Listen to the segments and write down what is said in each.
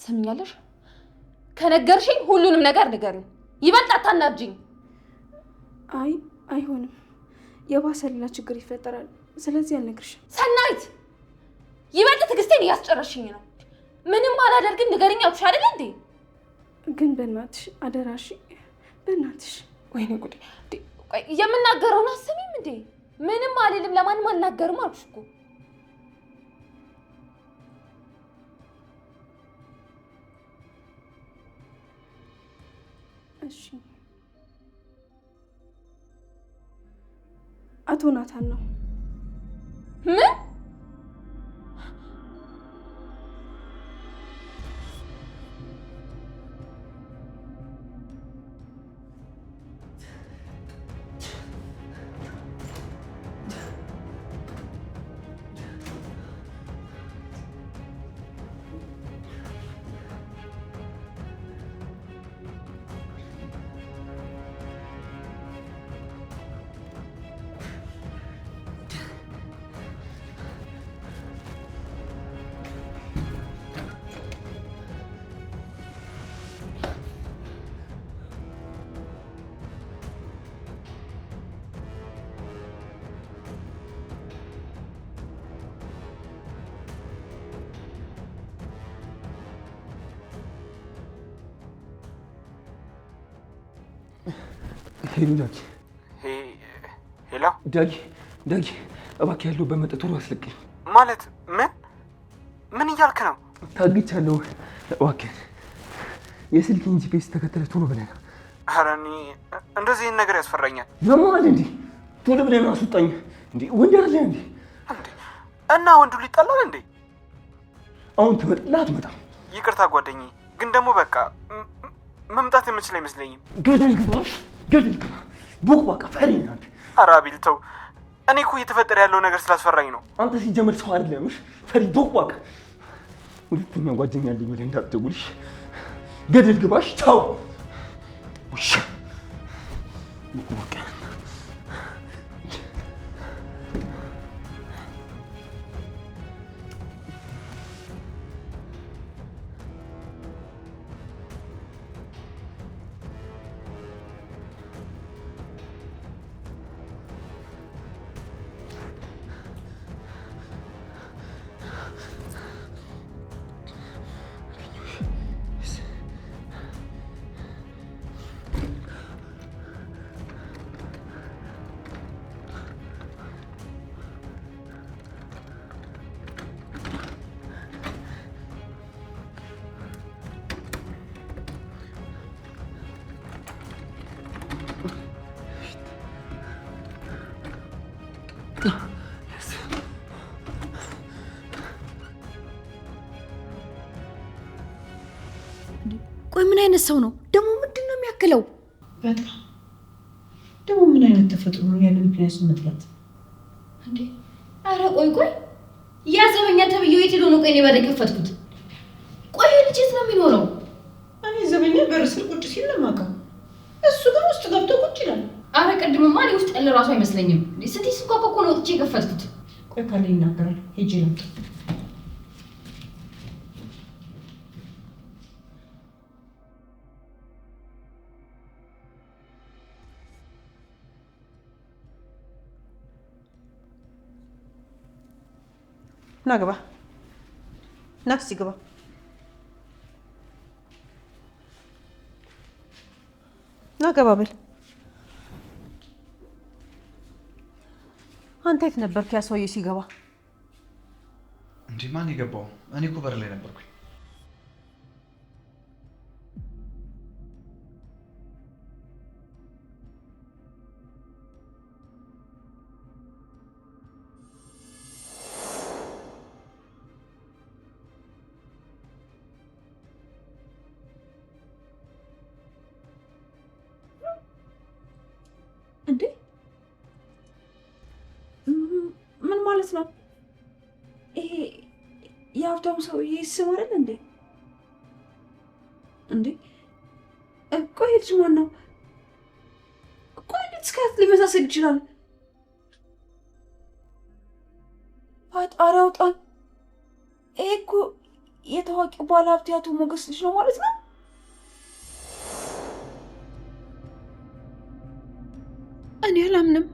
ትሰሚኛለሽ? ከነገርሽኝ ሁሉንም ነገር ንገሪኝ። ይበልጥ አታናጅኝ። አይሆንም። የባሰ ሌላ ችግር ይፈጠራል። ስለዚህ አልነግርሽም። ሰናይት፣ ይበልጥ ትዕግስቴን እያስጨረሽኝ ነው። ምንም አላደርግም ንገሪኝ አልኩሽ አይደል እንዴ? ግን በእናትሽ አደራሽ፣ በእናትሽ። ወይኔ ጉዴ! የምናገረውን አስሚም እንዴ? ምንም አልልም፣ ለማንም አልናገርም አልኩሽ እኮ። እሺ፣ አቶ ናታን ነው። ምን? ሄሎ ዳጊ። ሄሎ ዳጊ፣ እባክህ ያለሁበት መጠጥ ቶሎ አስለቅኝ። ማለት ምን እያልክ ነው? ታግቻለሁ። እባክህ የስልኬን ጂፒኤስ ተከተለ ቶሎ ብለህ። ኧረ እኔ እንደዚህ ነገር ያስፈራኛል። ያማል እንዴ? ቶሎ ብለህ አስወጣኝ እንዴ! ወንድ አይደለህ እንዴ? እና ወንዱ ሊጠላል እንዴ? አሁን ትመጣለህ አትመጣም? ይቅርታ ጓደኛዬ፣ ግን ደግሞ በቃ መምጣት የምችል አይመስለኝም። ገደል ግባ ቡቅ በቃ ፈሪ ናት። ኧረ አቤል ተው። እኔ እኮ እየተፈጠረ ያለው ነገር ስላስፈራኝ ነው። አንተ ሲጀምር ሰው አይደለም ፈሪ ቡቅ በቃ። ሁለተኛ ጓደኛ አለኝ ብለህ እንዳትደውልሽ። ገደል ግባሽ። ቻው ውሻ ቡቅ በቃ። ቆይ ምን አይነት ሰው ነው ደግሞ? ምንድነው የሚያክለው? በጣም ደግሞ ምን አይነት ተፈጥሮ ነው ያለ ምክንያት መጥላት እንዴ? አረ ቆይ ያዘበኛ ተብዬው የት ሄዶ ነው? ቆይ እኔ በር የከፈትኩት። ቆይ ልጅ የት ነው የሚኖረው? እኔ ዘበኛ በር ስር ቁጭ ሲል ለማውቀው፣ እሱ ግን ውስጥ ገብቶ ቁጭ ይላል። አረ ቅድምማ እኔ ውስጥ ያለ ራሱ አይመስለኝም። ስትይ ስንኳኳ እኮ ነው ወጥቼ የከፈትኩት። ቆይ ካለ ይናገራል። ሄጄ ልምጣ። ና ግባ። ና እስኪ ግባ። ና ገባ በል። አንተ የት ነበርክ? ያ ሰውዬ ሲገባ እንዴ? ማን የገባው? እኔ እኮ በር ላይ ነበርኩኝ። እንዴ ምን ማለት ነው? ይሄ የሀብታሙ ሰውዬ ስም አይደል እንዴ? እንዴ ቆይ ልጅ ማን ነው? ቆይ እንዴት እስከት ሊመሳሰል ይችላል? ፈጣሪ አውጣን። ይሄ እኮ የታዋቂው ባለሀብት አቶ ሞገስ ልጅ ነው ማለት ነው? እኔ አላምንም።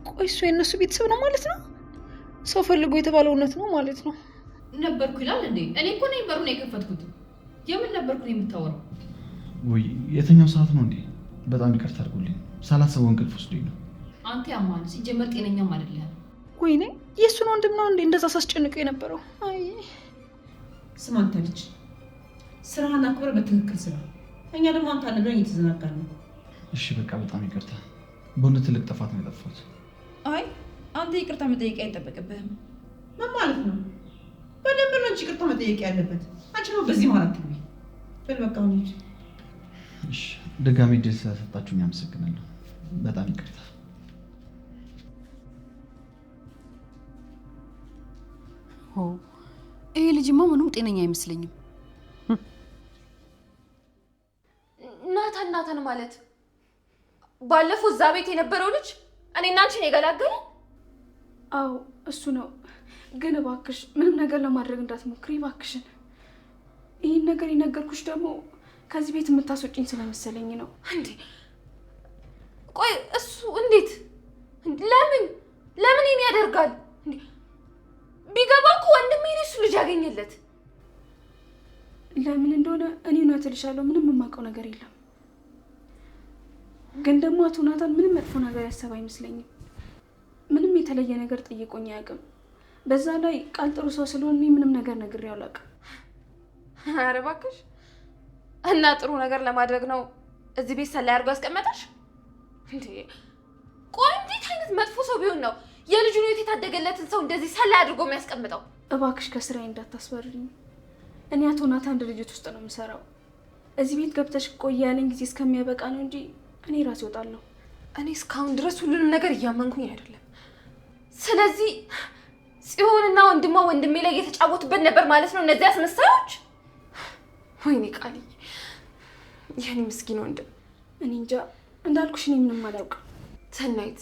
ቆይ እሱ የእነሱ ቤተሰብ ነው ማለት ነው? ሰው ፈልጎ የተባለው እውነት ነው ማለት ነው? ነበርኩ ይላል እንዴ? እኔ እኮ ነኝ በሩን የከፈትኩት። የምን ነበርኩ ነው የምታወራው? ወይ የትኛው ሰዓት ነው እንዴ? በጣም ይቅርታ አድርጉልኝ፣ ሳላስበው እንቅልፍ ወስዶኝ ነው። አንተ ያማን ሲጀመር ጤነኛም አይደለም። ወይኔ የእሱን ወንድም ነው እንዴ እንደዛ ሳስጨንቀው የነበረው? አይ ስማ አንተ ልጅ ስራህን አክብረህ በትክክል ስራ። እኛ ደግሞ አንተ አነግረኝ እየተዘናጋን ነው። እሺ በቃ በጣም ይቅርታ። በእውነት ትልቅ ጥፋት ነው የጠፋሁት። አይ አንተ ይቅርታ መጠየቅ አይጠበቅብህም። ምን ማለት ነው? በደንብ ነው እንጂ ይቅርታ መጠየቅ ያለበት። አንቺ ነው በዚህ ማለት ነው። በል በቃ እንጂ። እሺ ድጋሜ እድል ስለሰጣችሁኝ አመሰግናለሁ። በጣም ይቅርታ። ይሄ ልጅማ ምንም ጤነኛ አይመስለኝም። ናታን ማለት ባለፈው እዛ ቤት የነበረው ልጅ እኔና አንቺን የገላገለ? አዎ እሱ ነው። ግን እባክሽ ምንም ነገር ለማድረግ እንዳትሞክሪ እባክሽን። ይህን ነገር የነገርኩሽ ደግሞ ከዚህ ቤት የምታስወጪኝ ስለመሰለኝ ነው። እንዴ ቆይ እሱ እንዴት ለምን ይሄን ያደርጋል? እንዴ ቢገባ እኮ ወንድሜ ነው እሱ ልጅ ያገኘለት። ለምን እንደሆነ እኔ እውነት እልሻለሁ ምንም የማውቀው ነገር የለም። ግን ደግሞ አቶ ናታን ምንም መጥፎ ነገር ያሰብ አይመስለኝም። ምንም የተለየ ነገር ጠይቆኝ አያውቅም። በዛ ላይ ቃል ጥሩ ሰው ስለሆነ እኔ ምንም ነገር ነግሬው አላውቅም። ኧረ እባክሽ እና ጥሩ ነገር ለማድረግ ነው እዚህ ቤት ሰላይ አድርጎ ያስቀመጠሽ እንዴ? ቆይ እንዴት አይነት መጥፎ ሰው ቢሆን ነው የልጁን ህይወት የታደገለትን ሰው እንደዚህ ሰላይ አድርጎ የሚያስቀምጠው? እባክሽ ከስራዬ እንዳታስበርኝ። እኔ አቶ ናታን ድርጅት ውስጥ ነው የምሰራው። እዚህ ቤት ገብተሽ ቆይ ያለኝ ጊዜ እስከሚያበቃ ነው እንጂ እኔ ራሴ እወጣለሁ። እኔ እስካሁን ድረስ ሁሉንም ነገር እያመንኩኝ አይደለም። ስለዚህ ጽዮንና ወንድሜ ላይ እየተጫወቱበት ነበር ማለት ነው እነዚህ አስመሳዮች። ወይኔ ቃልዬ የኔ ምስኪን ወንድም። እኔ እንጃ እንዳልኩሽ እኔ ምንም አላውቅም። ሰናይት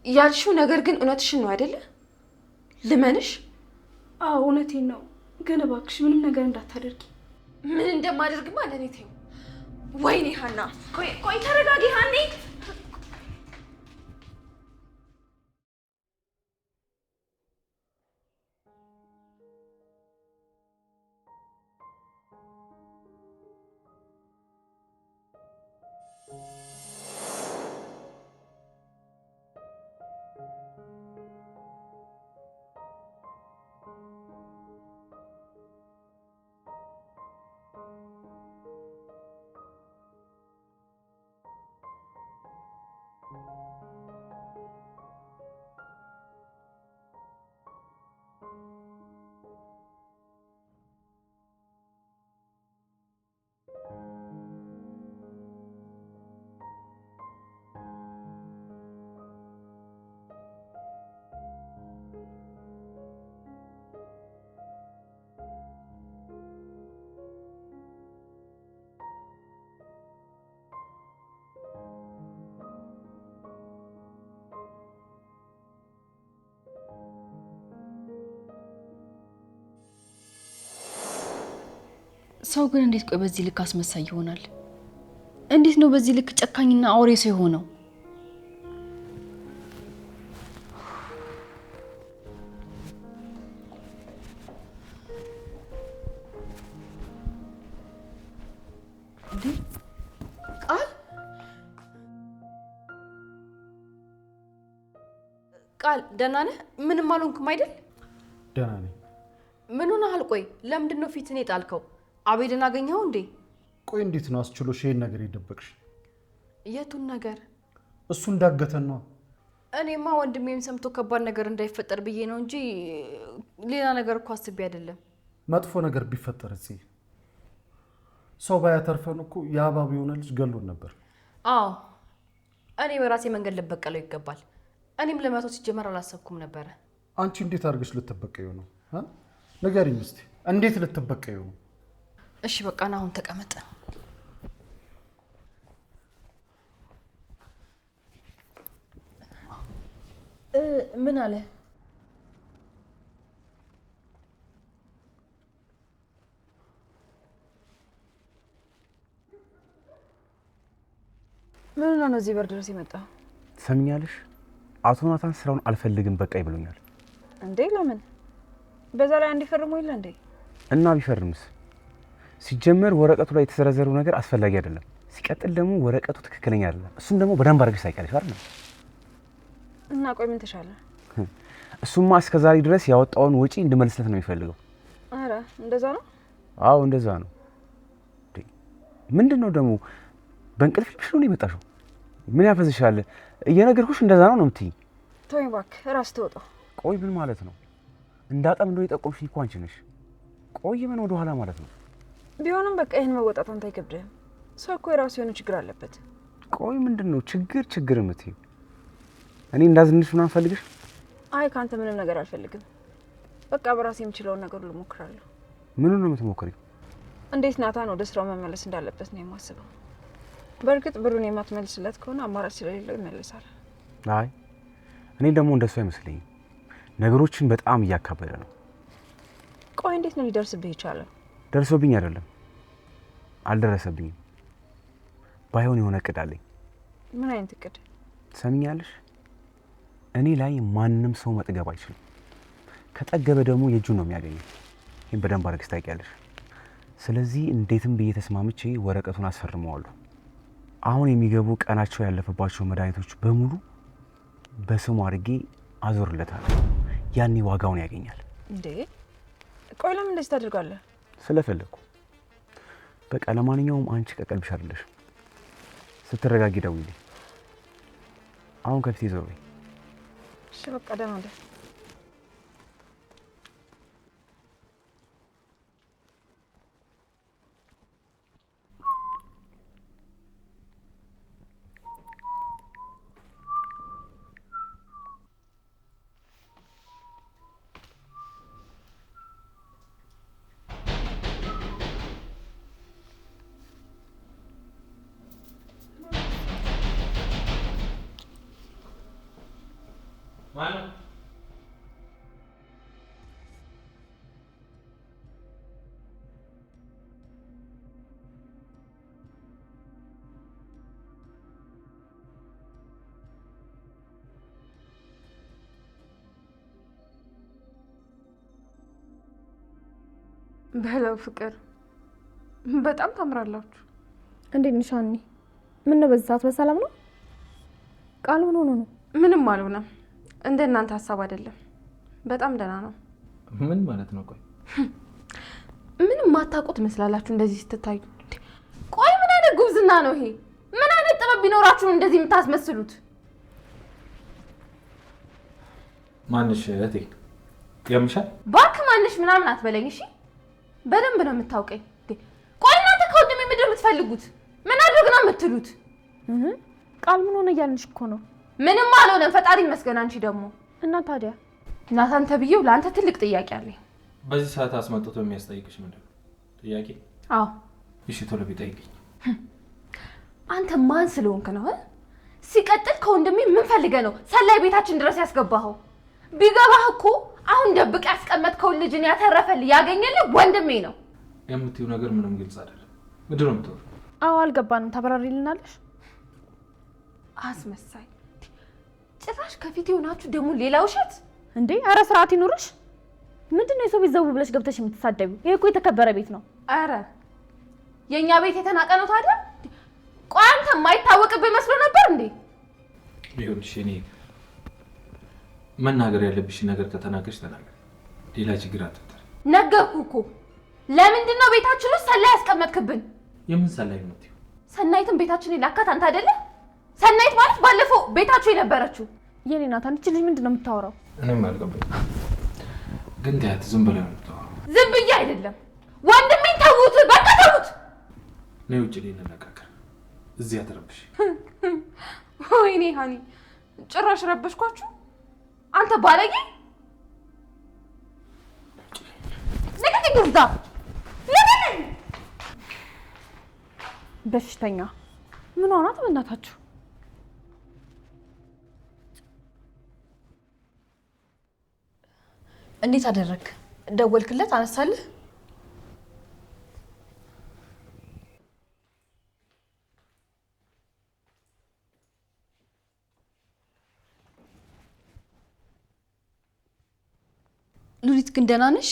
ያልሽው ነገር ግን እውነትሽን ነው አይደለ? ልመንሽ? አዎ እውነቴን ነው። ግን እባክሽ ምንም ነገር እንዳታደርጊ። ምን እንደማደርግማ ለኔ ተይው። ወይኔ ሀና ቆይ ተረጋጊ ሀኔ። ሰው ግን እንዴት ቆይ በዚህ ልክ አስመሳይ ይሆናል? እንዴት ነው በዚህ ልክ ጨካኝና አውሬ ሰው የሆነው? ቃል ደህና ነህ? ምንም አልሆንክም አይደል? ደህና ነኝ። ምን ሆነሃል? ቆይ ለምንድን ነው ፊትን የጣልከው? አቤልን አገኘኸው እንዴ? ቆይ እንዴት ነው አስችሎሽ ይሄን ነገር የደበቅሽ? የቱን ነገር? እሱ እንዳገተን ነው። እኔማ ወንድሜም ሰምቶ ከባድ ነገር እንዳይፈጠር ብዬ ነው እንጂ ሌላ ነገር እኮ አስቤ አይደለም። መጥፎ ነገር ቢፈጠር እዚህ ሰው ባያተርፈን እኮ የአባብ የሆነ ልጅ ገሎን ነበር። አዎ እኔ በራሴ መንገድ ልበቀለው ይገባል። እኔም ለመቶ ሲጀመር አላሰብኩም ነበረ። አንቺ እንዴት አድርገሽ ልትበቀዩ ነው? ንገሪኝ እስቲ እንዴት ልትበቀዩ ነው? እሺ በቃ ና አሁን ተቀመጥ። ምን አለ? ምን ነው እዚህ በር ድረስ የመጣው? ሰምኛለሽ? አቶ ናታን ስራውን አልፈልግም በቃ ይብሎኛል። እንዴ ለምን? በዛ ላይ እንዲፈርሙ ይለ እንዴ? እና ቢፈርምስ? ሲጀመር ወረቀቱ ላይ የተዘረዘረው ነገር አስፈላጊ አይደለም። ሲቀጥል ደግሞ ወረቀቱ ትክክለኛ አይደለም። እሱም ደግሞ በደንብ አድርገሽ ታውቂያለሽ አይደል? እና ቆይ ምን ተሻለ? እሱማ እስከዛሬ ድረስ ያወጣውን ወጪ እንድመልስለት ነው የሚፈልገው። አረ እንደዛ ነው? አዎ እንደዛ ነው። ምንድነው ደግሞ በእንቅልፍ ልብሽ ነው የመጣሽው? ምን ያፈዝሻል? እየነገርኩሽ እንደዛ ነው ነው የምትይኝ? ተወኝ እባክህ፣ እራስ ተወጣ። ቆይ ምን ማለት ነው? እንዳጣም እንደው የጠቆምሽኝ እኮ አንቺ ነሽ። ቆይ ምን ወደ ኋላ ማለት ነው? ቢሆንም በቃ ይሄን መወጣት አንተ አይከብድህም። ሰው እኮ የራሱ የሆነ ችግር አለበት። ቆይ ምንድነው ችግር የምትይው? እኔ እንዳዝንሽ ምናምን ፈልግሽ? አይ ካንተ ምንም ነገር አልፈልግም። በቃ በራሴ የምችለውን ነገር ሁሉ እሞክራለሁ። ምኑን ነው የምትሞክሪው? እንዴት ናታን ወደ ስራው መመለስ እንዳለበት ነው የማስበው። በእርግጥ ብሩን የማትመልስለት ከሆነ አማራጭ ስለሌለው ይመልሳል። አይ እኔ ደግሞ እንደሱ አይመስለኝም። ነገሮችን በጣም እያካበደ ነው። ቆይ እንዴት ነው ሊደርስብህ ይቻላል? ደርሶብኝ አይደለም፣ አልደረሰብኝም። ባይሆን የሆነ እቅድ አለኝ። ምን አይነት እቅድ? ሰሚኛለሽ? እኔ ላይ ማንም ሰው መጥገብ አይችልም። ከጠገበ ደግሞ የእጁን ነው የሚያገኘው። ይሄን በደንብ አድርገሽ ታውቂያለሽ። ስለዚህ እንዴትም ብዬ ተስማምቼ ወረቀቱን አስፈርመዋለሁ። አሁን የሚገቡ ቀናቸው ያለፈባቸው መድኃኒቶች በሙሉ በስሙ አድርጌ አዞርለታለሁ። ያኔ ዋጋውን ያገኛል። እንዴ ቆይ ለምን እንደዚህ ታደርጋለህ? ስለፈለኩ። በቃ ለማንኛውም አንቺ ከቀልብሽ አይደለሽም። ስትረጋጊ ደውይልኝ። አሁን ከፊቴ ዞር በይ። እሺ በቃ ደህና ነህ? ማነው? በለው ፍቅር፣ በጣም ታምራላችሁ። እንዴት ነሽ ሀኒ? ምን ነው በዚህ ሰዓት በሰላም ነው? ቃል ምን ሆኖ ነው? ምንም አልሆነም። እንደ እናንተ ሀሳብ አይደለም። በጣም ደህና ነው። ምን ማለት ነው? ቆይ ምንም ማታውቁት ትመስላላችሁ እንደዚህ ስትታዩ። ቆይ ምን አይነት ጉብዝና ነው ይሄ? ምን አይነት ጥበብ ቢኖራችሁ ነው እንደዚህ የምታስመስሉት? ማንሽ እህቴ ያምሻል? እባክህ ማንሽ ምናምን አትበለኝ እሺ? በደንብ ነው የምታውቀኝ። ቆይ እናንተ ከወንድሜ ምንድን ነው የምትፈልጉት? ምን አድርግ ነው የምትሉት? ቃል ምን ሆነ እያልንሽ እኮ ነው። ምንም አልሆነም፣ ፈጣሪ ይመስገን። አንቺ ደግሞ እና ታዲያ ናታን ተብዬው ለአንተ ትልቅ ጥያቄ አለኝ። በዚህ ሰዓት አስመጥቶ የሚያስጠይቅሽ ምንድን ነው? ጥያቄ? አዎ። እሺ ቶሎ ቢጠይቅኝ። አንተ ማን ስለሆንክ ነው? ሲቀጥል ከወንድሜ ምን ፈልገህ ነው ሰላይ ቤታችን ድረስ ያስገባኸው? ቢገባህ እኮ አሁን ደብቅ ያስቀመጥከውን ልጅን ያተረፈልህ ያገኘልህ ወንድሜ ነው። የምትይው ነገር ምንም ግልጽ አይደለም። ምንድን ነው የምትወሪው? አዎ አልገባንም። ታበራሪልናለሽ? አስመሳይ! ጭራሽ ከፊት የሆናችሁ ደግሞ ሌላ ውሸት እንዴ! አረ ስርዓት ይኑርሽ። ምንድነው የሰው ቤት ዘው ብለሽ ገብተሽ የምትሳደቢው? ይሄ እኮ የተከበረ ቤት ነው። አረ የኛ ቤት የተናቀ ነው ታዲያ? ቆይ አንተ የማይታወቅብህ መስሎ ነበር እንዴ? ይኸውልሽ እኔ መናገር ያለብሽ ነገር ከተናገርሽ ተናገር። ሌላ ችግር አትፍጠር። ነገርኩህ እኮ። ለምንድን ነው ቤታችን ውስጥ ሰላይ ያስቀመጥክብን? የምን ሰላይ ነው የምትይው? ሰናይትን ቤታችን ላካት አንተ አይደለ? ሰናይት ማለት ባለፈው ቤታችሁ የነበረችው የኔ ናት። አንቺ ልጅ ምንድን ነው የምታወራው? እኔም አልገባኝም። ግን ተያት ዝም ብለህ ነው የምታወራው። ዝም ብዬ አይደለም። ወንድሜን ተዉት፣ በቃ ተዉት። ነይ ውጭ ላይ እንነጋገር። እዚህ አትረብሽ። ወይኔ ሀኒ፣ ጭራሽ ረበሽኳችሁ። አንተ ባለጌ! ልቀቀኝ! ግዛ! ልቀቀኝ! በሽተኛ ምን ሆናት? በእናታችሁ እንዴት አደረክ? ደወልክለት? አነሳልህ? ሉሊት ግን ደህና ነሽ?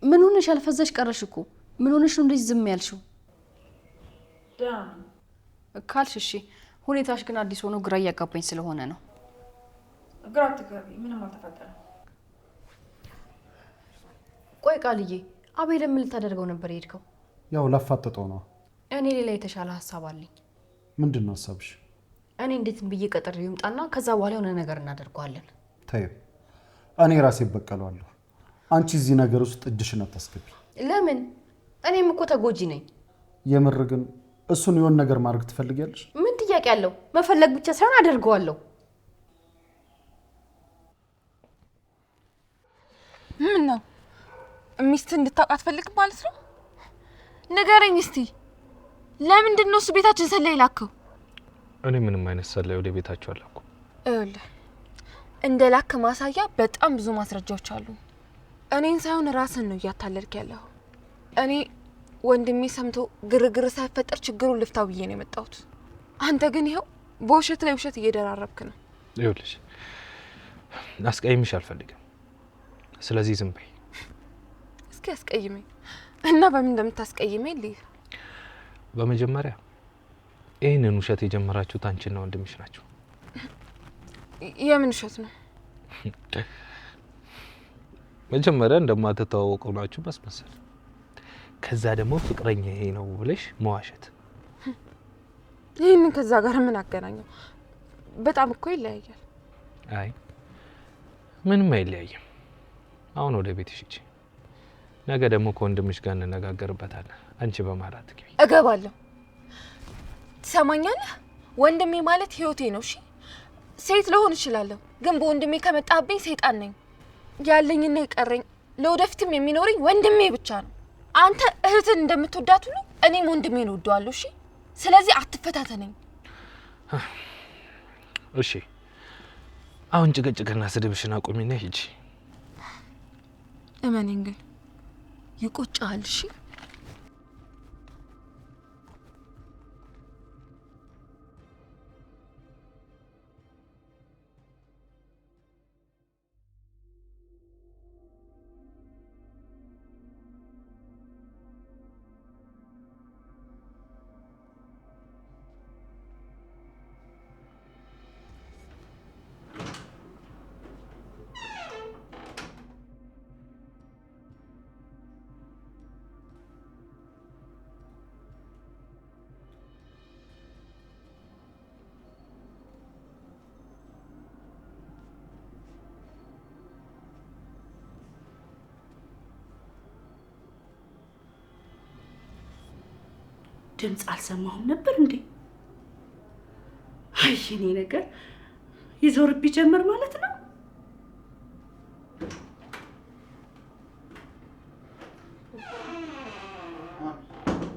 ምን ሆነሽ አልፈዘሽ ቀረሽ እኮ? ምን ሆነሽ ነው እንደዚህ ዝም ያልሽው? ካልሽ እሺ። ሁኔታሽ ግን አዲስ ሆኖ ግራ እያጋባኝ ስለሆነ ነው። ግራ አትጋቢ፣ ምንም አልተፈጠረም። ቆይ ቃልዬ፣ አቤል ምን ልታደርገው ነበር የሄድከው? ያው ላፋጠጠው ነው። እኔ ሌላ የተሻለ ሀሳብ አለኝ። ምንድን ነው ሀሳብሽ? እኔ እንዴትም ብዬ ቀጥሬው ይምጣና ከዛ በኋላ የሆነ ነገር እናደርገዋለን። ተይው፣ እኔ ራሴ በቀለዋለሁ። አንቺ እዚህ ነገር ውስጥ እጅሽን አታስገቢ። ለምን? እኔም እኮ ተጎጂ ነኝ። የምር ግን እሱን የሆነ ነገር ማድረግ ትፈልጊያለሽ? ምን ጥያቄ አለው? መፈለግ ብቻ ሳይሆን አደርገዋለሁ። ምን ነው ሚስት እንድታውቅ አትፈልግም ማለት ነው? ንገረኝ እስቲ። ለምንድን ነው እሱ ቤታችን ሰላይ ላከው? እኔ ምንም አይነት ሰላይ ወደ ቤታቸው አላኩ። ይኸውልህ እንደ ላክ ማሳያ በጣም ብዙ ማስረጃዎች አሉ። እኔን ሳይሆን ራስን ነው እያታለልክ ያለው። እኔ ወንድሜ ሰምቶ ግርግር ሳይፈጠር ችግሩን ልፍታው ብዬ ነው የመጣሁት። አንተ ግን ይኸው በውሸት ላይ ውሸት እየደራረብክ ነው። ይኸውልሽ አስቀይምሽ አልፈልግም። ስለዚህ ዝም በይ። እስኪ አስቀይመኝ እና በምን እንደምታስቀይመኝ ልይ። በመጀመሪያ ይህንን ውሸት የጀመራችሁት አንቺና ወንድምሽ ናቸው። የምን ውሸት ነው? መጀመሪያ እንደማትተዋወቁ ናችሁ ማስመሰል፣ ከዛ ደግሞ ፍቅረኛ ይሄ ነው ብለሽ መዋሸት። ይህንን ከዛ ጋር ምን አገናኘው? በጣም እኮ ይለያያል። አይ ምንም አይለያይም። አሁን ወደ ቤትሽ ሂጂ። ነገ ደግሞ ከወንድምሽ ጋር እንነጋገርበታለን። አንቺ በማራት ግቢ። እገባለሁ። ትሰማኛለህ? ወንድሜ ማለት ህይወቴ ነው። እሺ ሴት ልሆን እችላለሁ፣ ግን በወንድሜ ከመጣብኝ ሰይጣን ነኝ። ያለኝና የቀረኝ ለወደፊትም የሚኖረኝ ወንድሜ ብቻ ነው። አንተ እህትን እንደምትወዳት ሁሉ እኔም ወንድሜን እወደዋለሁ። እሺ ስለዚህ አትፈታተነኝ። እሺ አሁን ጭቅጭቅና ስድብሽን አቁሚና ሂጂ። እመኔን ግን ይቆጫል። እሺ ድምፅ አልሰማሁም ነበር እንዴ? አይ እኔ ነገር ይዞርብ ጀመር ማለት ነው።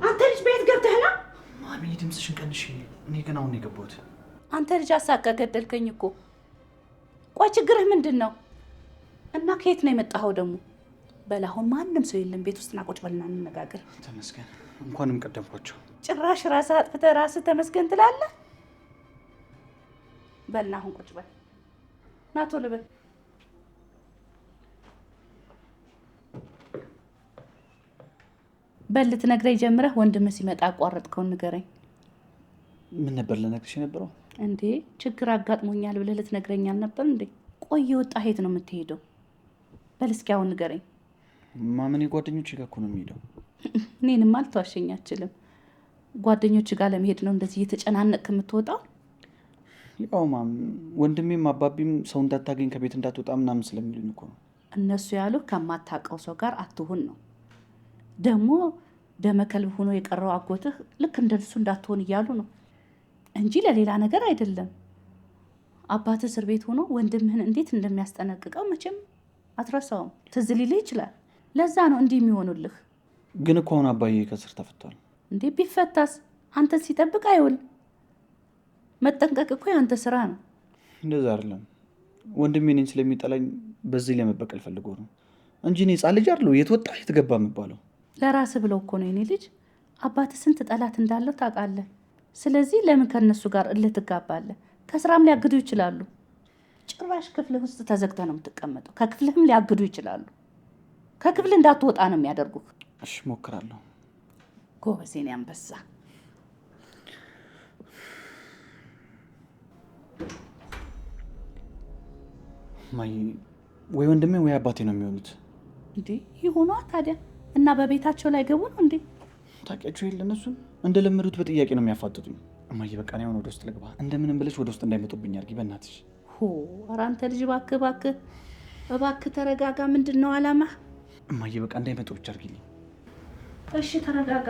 አንተ ልጅ ቤት ገብተህ ነው? ማሚ ድምፅሽን ቀንሽ። እኔ ግን አሁን የገባሁት። አንተ ልጅ አሳቃ ገደልከኝ እኮ። ቆይ ችግርህ ምንድን ነው? እና ከየት ነው የመጣኸው ደግሞ? በል አሁን ማንም ሰው የለም ቤት ውስጥ ና ቁጭ በልና እንነጋገር። ተመስገን። እንኳንም ቀደምኳቸው። ጭራሽ ራስህ አጥፍተህ ራስህ ተመስገን ትላለህ? በል ና አሁን ቁጭ በል። ና ቶሎ በል። በል ልትነግረኝ ጀምረህ ወንድምህ ሲመጣ አቋረጥከውን ንገረኝ። ምን ነበር ልነግርሽ የነበረው? እንዴ ችግር አጋጥሞኛል ብለህ ልትነግረኝ አልነበር እንዴ? ቆይ የወጣህ የት ነው የምትሄደው? በል እስኪ አሁን ንገረኝ። ማመኔ ጓደኞቼ ጋር እኮ ነው የሚሄደው። እኔንማ ልትዋሸኝ አትችልም። ጓደኞች ጋር ለመሄድ ነው እንደዚህ እየተጨናነቅክ የምትወጣው? ያው ማም ወንድሜም አባቢም ሰው እንዳታገኝ ከቤት እንዳትወጣ ምናምን ስለሚሉኝ እኮ ነው። እነሱ ያሉ ከማታውቀው ሰው ጋር አትሁን ነው። ደግሞ ደመከልብ ሆኖ የቀረው አጎትህ ልክ እንደሱ እንዳትሆን እያሉ ነው እንጂ ለሌላ ነገር አይደለም። አባትህ እስር ቤት ሆኖ ወንድምህን እንዴት እንደሚያስጠነቅቀው መቼም አትረሳውም። ትዝ ሊልህ ይችላል። ለዛ ነው እንዲህ የሚሆኑልህ። ግን እኮ አሁን አባዬ ከስር ተፈቷል። እንዴ ቢፈታስ አንተ ሲጠብቅ አይውል። መጠንቀቅ እኮ ያንተ ስራ ነው። እንደዛ አይደለም። ወንድሜ እኔን ስለሚጠላኝ በዚህ ለመበቀል ፈልጎ ነው እንጂ እኔ ሕፃን ልጅ አይደለሁ የት ወጣ የት ገባ የምባለው። ለራስህ ብለው እኮ ነው የኔ ልጅ። አባትህ ስንት ጠላት እንዳለው ታውቃለህ። ስለዚህ ለምን ከነሱ ጋር እልህ ትጋባለህ? ከስራም ሊያግዱ ይችላሉ። ጭራሽ ክፍልህ ውስጥ ተዘግተህ ነው የምትቀመጠው። ከክፍልህም ሊያግዱ ይችላሉ። ከክፍል እንዳትወጣ ነው የሚያደርጉህ። እሺ ሞክራለሁ። ጎበዝ የኔ አንበሳ። ማይ ወይ ወንድሜ ወይ አባቴ ነው የሚሆኑት። እንዴ ይሆኗ ታዲያ እና በቤታቸው ላይ ገቡ ነው እንዴ? ታውቂያቸው የለ እነሱን እንደለመዱት በጥያቄ ነው የሚያፋጥጡኝ። እማዬ በቃ ነው ወደ ውስጥ ልግባ። እንደምንም ብለሽ ወደ ውስጥ እንዳይመጡብኝ አድርጊ በእናትሽ። ኧረ አንተ ልጅ እባክህ ተረጋጋ። ምንድን ነው አላማ? እማዬ በቃ እንዳይመጡ ብቻ አድርጊልኝ። እሺ ተረጋጋ።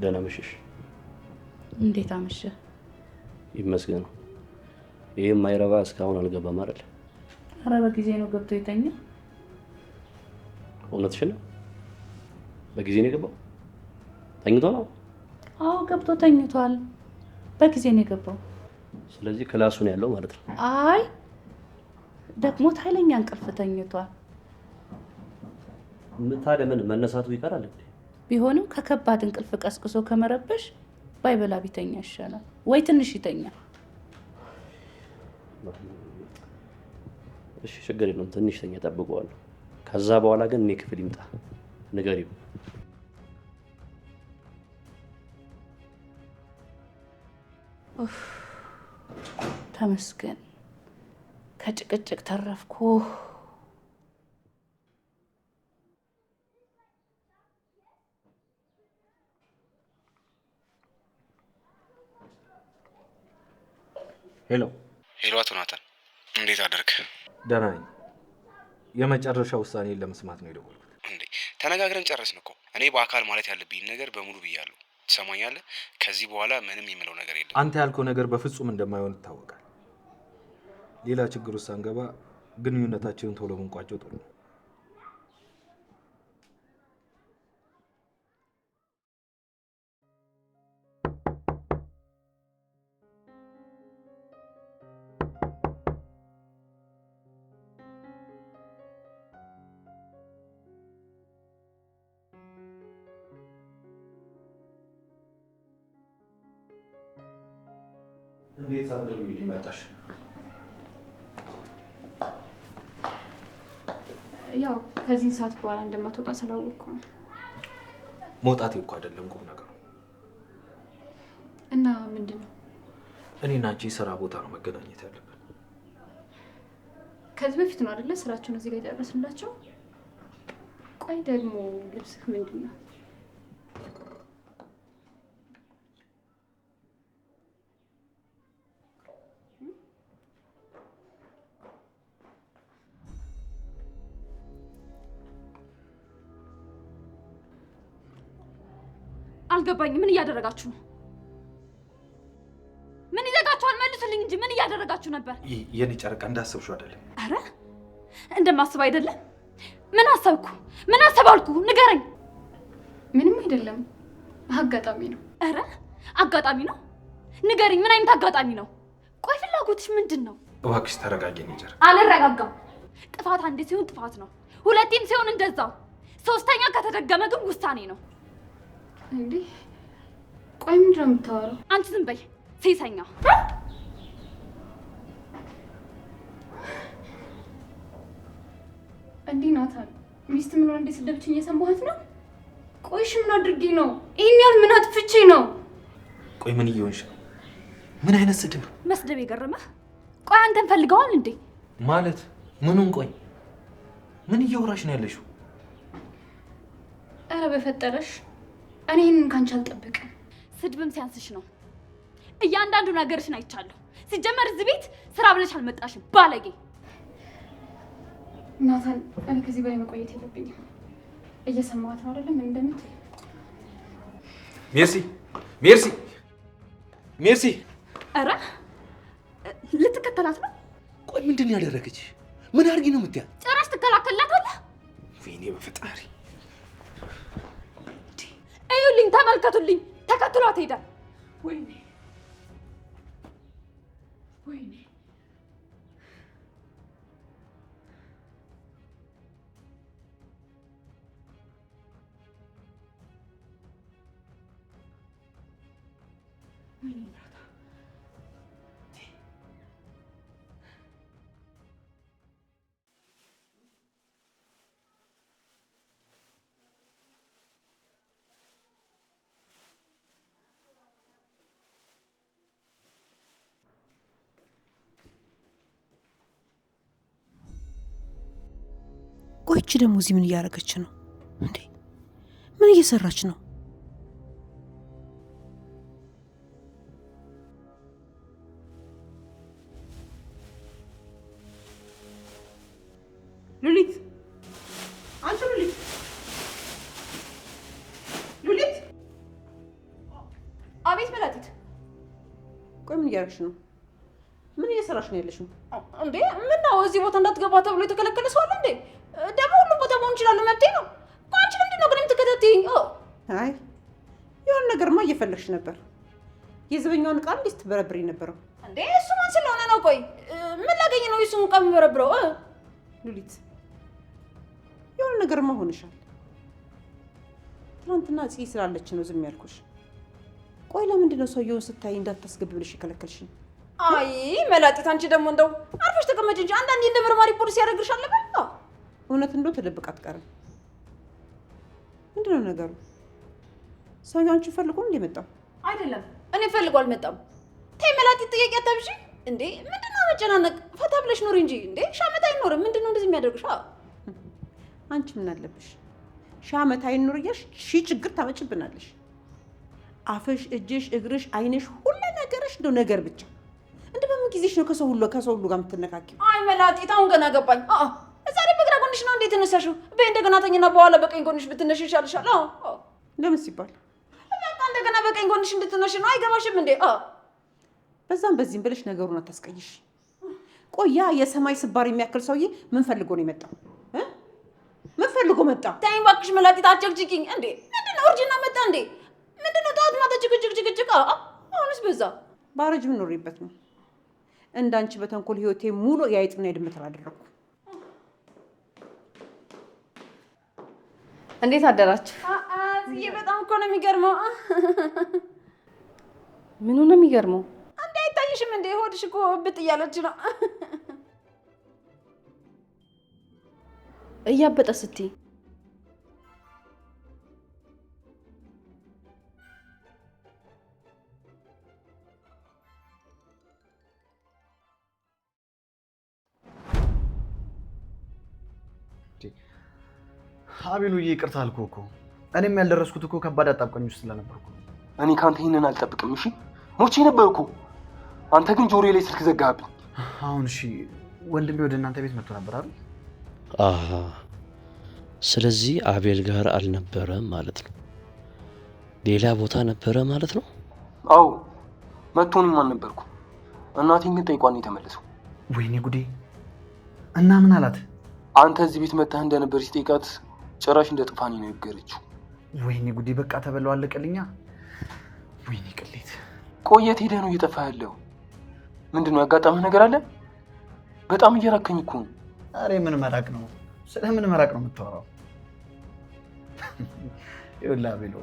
ደህና መሸሽ። እንዴት አመሸህ? ይመስገን። ይሄ የማይረባ እስካሁን አልገባም አይደል? ኧረ በጊዜ ነው ገብቶ የተኛ። እውነትሽን ነው? በጊዜ ነው የገባው? ተኝቶ ነው? አዎ ገብቶ ተኝቷል። በጊዜ ነው የገባው። ስለዚህ ክላሱ ነው ያለው ማለት ነው? አይ ደግሞ ኃይለኛ እንቅልፍ ተኝቷል። ታዲያ ምን መነሳቱ ይቀራል እንዴ? ቢሆንም ከከባድ እንቅልፍ ቀስቅሶ ከመረበሽ ባይበላ ቢተኛ ይሻላል። ወይ ትንሽ ይተኛ። እሺ ችግር የለውም። ትንሽ ተኛ፣ ጠብቀዋለሁ። ከዛ በኋላ ግን እኔ ክፍል ይምጣ ንገሪው። ተመስገን ከጭቅጭቅ ተረፍኩ። ሄሎ ሄሎ፣ አቶ ናታን እንዴት አደርክ? ደህና ነኝ። የመጨረሻ ውሳኔን ለመስማት ነው የደወልኩት። እንዴ ተነጋግረን ጨረስን እኮ። እኔ በአካል ማለት ያለብኝ ነገር በሙሉ ብያለሁ። ትሰማኛለህ? ከዚህ በኋላ ምንም የምለው ነገር የለም። አንተ ያልከው ነገር በፍጹም እንደማይሆን ይታወቃል። ሌላ ችግር ውስጥ ሳንገባ ግንኙነታችንን ቶሎ ብንቋጨው ጥሩ ነው። እንዴት ሳትደውይ መጣሽ? ያው ከዚህ ሰዓት በኋላ እንደማትወጣ ስላወቅኩ ነው። መውጣቴ እኮ አይደለም ቁም ነገሩ። እና ምንድን ነው? እኔና አንቺ ስራ ቦታ ነው መገናኘት ያለብን። ከዚህ በፊት ነው አይደለ ስራቸውን እዚህ ጋር የጨረስንላቸው? ቆይ ደግሞ ልብስህ ምንድን ነው? አልገባኝም። ምን እያደረጋችሁ ነው? ምን ይዘጋችኋል? መልሱልኝ እንጂ ምን እያደረጋችሁ ነበር? የኔ ጨረቃ እንዳሰብሽው አይደለም። አረ እንደማስብ አይደለም። ምን አሰብኩ? ምን አሰባልኩ? ንገረኝ። ምንም አይደለም፣ አጋጣሚ ነው። አረ አጋጣሚ ነው? ንገረኝ። ምን አይነት አጋጣሚ ነው? ቆይ ፍላጎትሽ ምንድን ነው? እባክሽ ተረጋጊ። የኔ ጨረቃ አልረጋጋም። ጥፋት አንዴ ሲሆን ጥፋት ነው፣ ሁለቴም ሲሆን እንደዛው፣ ሶስተኛ ከተደገመ ግን ውሳኔ ነው። እንዴ ቆይ ምንድን ነው የምታወራው? አንቺ ዝም በይ ሴሰኛ። እንዴ ናታን ሚስት ምን ሆነ? እንዴ ስደብችኝ እየሰማሁት ነው። ቆይሽ ምን አድርጌ ነው? ይሄን ያህል ምን አጥፍቼ ነው? ቆይ ምን እየሆንሽ ነው? ምን አይነት ስድብ? መስደብ የገረመህ? ቆይ አንተን ፈልገዋል እንዴ? ማለት ምኑን? ቆይ ምን እያወራሽ ነው ያለሽው? ኧረ በፈጠረሽ እኔ ይሄንን ካንቺ አልጠብቅም። ስድብም ሲያንስሽ ነው። እያንዳንዱ ነገርሽን አይቻለሁ። ሲጀመር እዚህ ቤት ስራ ብለሽ አልመጣሽም ባለጌ። ናታን እኔ ከዚህ በላይ መቆየት የለብኝም። እየሰማሁት ነው አይደለም ምን እንደምትል። ሜርሲ ሜርሲ ሜርሲ! ኧረ ልትከተላት ነው? ቆይ ምንድን ነው ያደረገች? ምን አድርጊ ነው የምትያት? ጭራሽ ትከላከላታለህ? ወይኔ በፈጣሪ! እዩልኝ፣ ተመልከቱልኝ፣ ተከትሏት ሄደ። ወይኔ ወይኔ! ቆይቺ ደግሞ እዚህ ምን እያደረገች ነው እንዴ? ምን እየሰራች ነው? ሉሊት፣ አንቺ ሉሊት፣ ሉሊት! አቤት መላጢት። ቆይ ምን እያደረግሽ ነው? ምን እየሰራሽ ነው ያለሽው? እንዴ ምን ነው እዚህ ቦታ እንዳትገባ ተብሎ የተከለከለ ሰው አለ እንዴ? ደግሞ ሁሉም ቦታ መሆን ይችላል፣ መብቴ ነው። አንቺ ለምንድን ነው ግን የምትከታተይኝ? አይ የሆነ ነገርማ እየፈለግሽ ነበር። የዘበኛውን ዕቃ እንዴት ትበረብሪ ነበረው እንዴ? እሱ ማን ስለሆነ ነው? ቆይ ምን ላገኝ ነው እሱን ዕቃ የምበረብረው? ሉሊት የሆነ ነገርማ ሆነሻል። ትናንትና ጽጌ ስላለች ነው ዝም ያልኩሽ። ቆይ ለምንድን ነው ሰውየውን ስታይ እንዳታስገቢ ብለሽ የከለከልሽኝ? አይ መላጢት፣ አንቺ ደግሞ እንደው አርፈሽ ተቀመጭ እንጂ አንዳንዴ እንደ መርማሪ ፖሊስ ያደርግሻል ነበር። እውነት እንደው ተደብቃ አትቀርም። ምንድነው ነገሩ? ሰውየው አንቺ ፈልጎ እንደ መጣው አይደለም፣ እኔ ፈልጎ አልመጣም። ተይ መላጢት፣ ጥያቄ አታብዢ እንዴ። ምንድነው መጨናነቅ? ፈታ ብለሽ ኖሪ እንጂ እንዴ። ሻመት አይኖርም። ምንድነው እንደዚህ የሚያደርግሽ? አንቺ ምን አለብሽ? ሻመት አይኖር እያልሽ ሺ ችግር ታመጭብናለሽ። አፍሽ፣ እጅሽ፣ እግርሽ፣ አይንሽ፣ ሁሉ ነገርሽ ነው ነገር ብቻ። እንደ በምን ጊዜሽ ነው ከሰው ሁሉ ጋር የምትነካኪው? አይ መላጢት፣ አሁን ገና ገባኝ። ዛሬ በግራ ጎንሽ ነው እንዴት ተነሳሽው? በይ እንደገና ተኝና በኋላ በቀኝ ጎንሽ ብትነሽ ይሻልሻል። ለምን ሲባል? በቃ እንደገና በቀኝ ጎንሽ እንድትነሽ ነው። አይገባሽም እንዴ? በዛም በዚህም ብለሽ ነገሩን አታስቀይሽ። ቆያ የሰማይ ስባር የሚያክል ሰውዬ ምን ፈልጎ ነው የመጣው? ምን ፈልጎ መጣ? ተይኝ እባክሽ መላጢት፣ አትጨቅጭቂኝ እንዴ። ምንድነው እርጅና መጣ እንዴ? ምንድነው ጠዋት ማታ ጭቅጭቅ? አሁንስ በዛ። ባረጅ ምን ኖሪበት ነው? እንዳንቺ በተንኮል ህይወቴ ሙሉ የአይጥና የድመት አደረኩ። እንዴት አደራችሁ? ጽዬ በጣም እኮ ነው የሚገርመው። ምኑ ነው የሚገርመው? እንዴ አይታይሽም እንዴ? ሆድሽ እኮ ብጥ እያለች ነው። እያበጠ ስትይ አቤሉዬ፣ ይቅርታ አልኩህ እኮ። እኔም ያልደረስኩት እኮ ከባድ አጣብቀኝ ውስጥ ስለነበርኩ። እኔ ካንተ ይሄንን አልጠብቅም። እሺ ሞቼ ነበርኩ። አንተ ግን ጆሮዬ ላይ ስልክ ዘጋህብኝ። አሁን እሺ፣ ወንድሜ ወደ እናንተ ቤት መጥቶ ነበር አይደል? አሃ፣ ስለዚህ አቤል ጋር አልነበረም ማለት ነው። ሌላ ቦታ ነበረ ማለት ነው። አዎ መጥቶ እኔም አልነበርኩም። እናቴን ግን ጠይቋን የተመለሰው። ወይኔ ጉዴ! እና ምን አላት? አንተ እዚህ ቤት መጥተህ እንደነበር ሲጠይቃት ጭራሽ እንደ ጥፋኔ ነው የነገረችው። ወይኔ ጉዴ! በቃ ተበለው አለቀልኛ። ወይኔ ቅሌት! ቆየት ሄደህ ነው እየጠፋ ያለው? ምንድነው ያጋጠመህ ነገር አለ? በጣም እየራከኝ እኮ ነው። አሬ ምን መራቅ ነው? ስለምን መራቅ ነው የምታወራው? ይኸውልህ አቤሎ፣